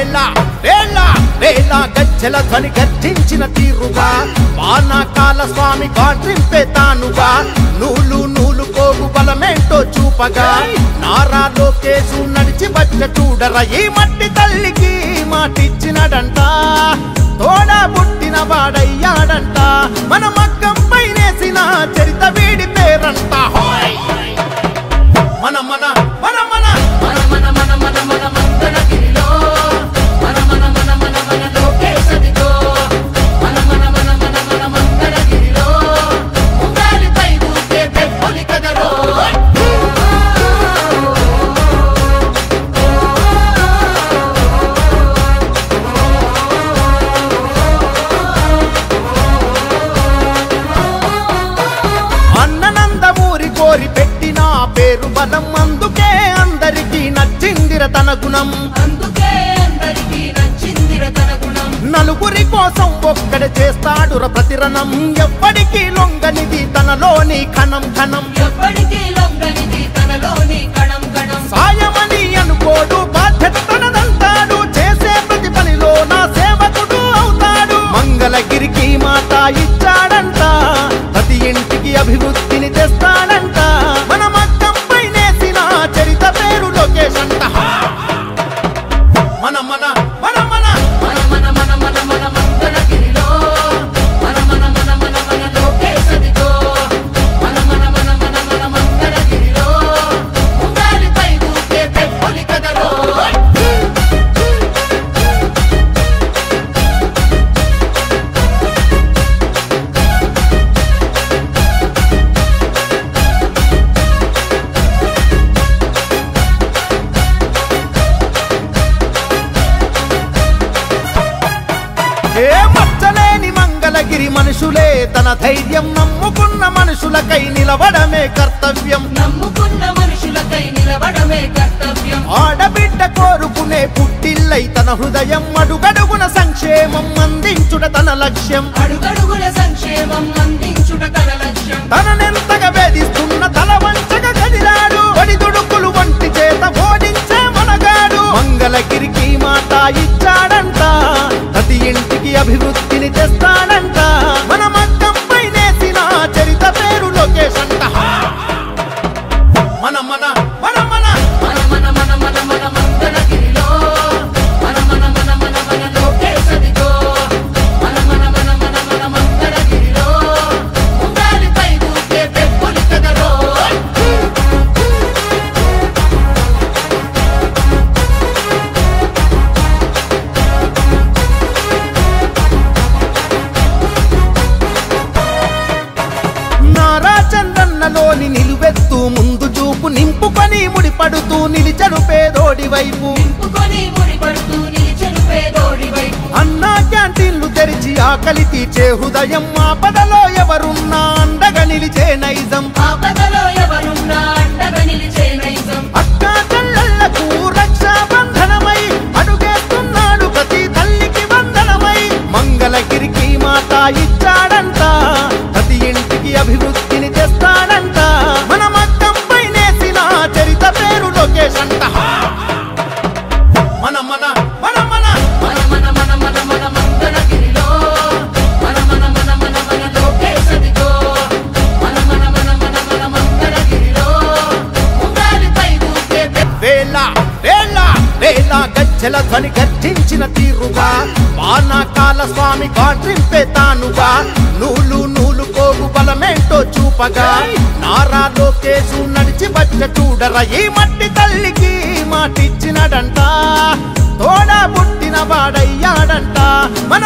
వేళ వేళ వేళ గజ్జల ధ్వని గర్జించిన తీరుగా వానాకాల స్వామి గాండ్రింపే తానుగా నూలు నూలు కోగు బలమేంటో చూపగా నారా లోకేశు నడిచి వచ్చ చూడర ఈ మట్టి తల్లికి మాటిచ్చినడంట తోడా పుట్టిన వాడయ్యాడంట మన మగ్గం పైనేసిన చరిత వీడి పేరంట మన మన మన మన మన మన మన మన మన మంగళగిరిలో మన మన మన మన మన లోకేశదిగో మన మన మన మన మన మంగళగిరిలో ఉండాలిపై ఊకే పెప్పొలి కదరో అన్ననందమూరి కోరి పెట్టిన పేరు బలం అందుకే అందరికీ నచ్చిందిర తన గుణం నలుగురి కోసం ఒక్కడే చేస్తాడుర ప్రతిరణం ఎప్పటికీ లొంగనిది తనలోని కణం కణం సాయమని అనుకోడు బాధ్యత తనదంటాడు చేసే ప్రతి పనిలో నా సేవకుడు అవుతాడు మంగళగిరికి మాట ఇచ్చాడంట ప్రతి ఇంటికి అభివృద్ధిని తెస్తాడంట మన మగ్గం పైనేసిన చరిత పేరు లోకేశ్ అంట మన మన మన మన మన మన మన మన మన మంగళగిరిలో మన మన మన మన మన లోకేశదిగో మన మన మన మన మన మంగళగిరిలో ఉండాలిపై ఊకే పెప్పొలి కదరో మచ్చలేని మంగళగిరి మనుషులే తన ధైర్యం నమ్ముకున్న మనుషులకై నిలవడమే కర్తవ్యం ఆడబిడ్డ కోరుకునే పుట్టిల్లై తన హృదయం అడుగడుగున సంక్షేమం అందించుట తన లక్ష్యం తననెంతగా వేధిస్తున్న తల వంచగా కదిలాడు ఒడిదుడుకులు వంటి చేత ఓడించే మనగాడు మంగళగిరికి మాట ఇచ్చాడంట ప్రతి ఇంటికి అభివృద్ధిని తెస్తాడంట మన మగ్గం పైనేసిన చరిత పేరు లోకేశ్ అంట మన మన మన మన మన మన మన మన మన మంగళగిరిలో మన మన మన మన మన లోకేశదిగో మన మన మన మన మన మంగళగిరిలో ఉండాలిపై ఊకే పెప్పొలి కదరో చంద్రన్నలోని నిలువెత్తు ముందు చూపు నింపుకొని ముడిపడుతూ నిలిచను పేదోడి వైపు అన్నా క్యాంటీన్లు తెరిచి ఆకలి తీర్చే హృదయం ఆపదలో ఎవరున్నా అండగా నిలిచే నైజం అక్కా చెల్లెళ్లకు రక్షాబంధనమై అడుగేస్తున్నాడు ప్రతి తల్లికి వందనమై మంగళగిరికి మాట ఇచ్చాడంట ప్రతి ఇంటికి అభివృద్ధిని తెస్తాడంట మన మగ్గం పైనేసిన చరిత పేరు లోకేశ్ అంట మన మన మన మన మన మన మన మన మన మంగళగిరిలో మన మన మన మన మన లోకేశదిగో మన మన మన మన మన మంగళగిరిలో ఉండాలిపై ఊకే వేళ వేళ వేళ గజ్జల ధ్వని గర్జించిన తీరుగా వానాకాల స్వామి గాండ్రింపే తానుగా నూలు నూలు కోగు బలమేంటో చూపగా నారా లోకేశు నడిచి వచ్చ చూడర ఈ మట్టి తల్లికి మాటిచ్చినడంట తోడా పుట్టిన వాడయ్యాడంట మన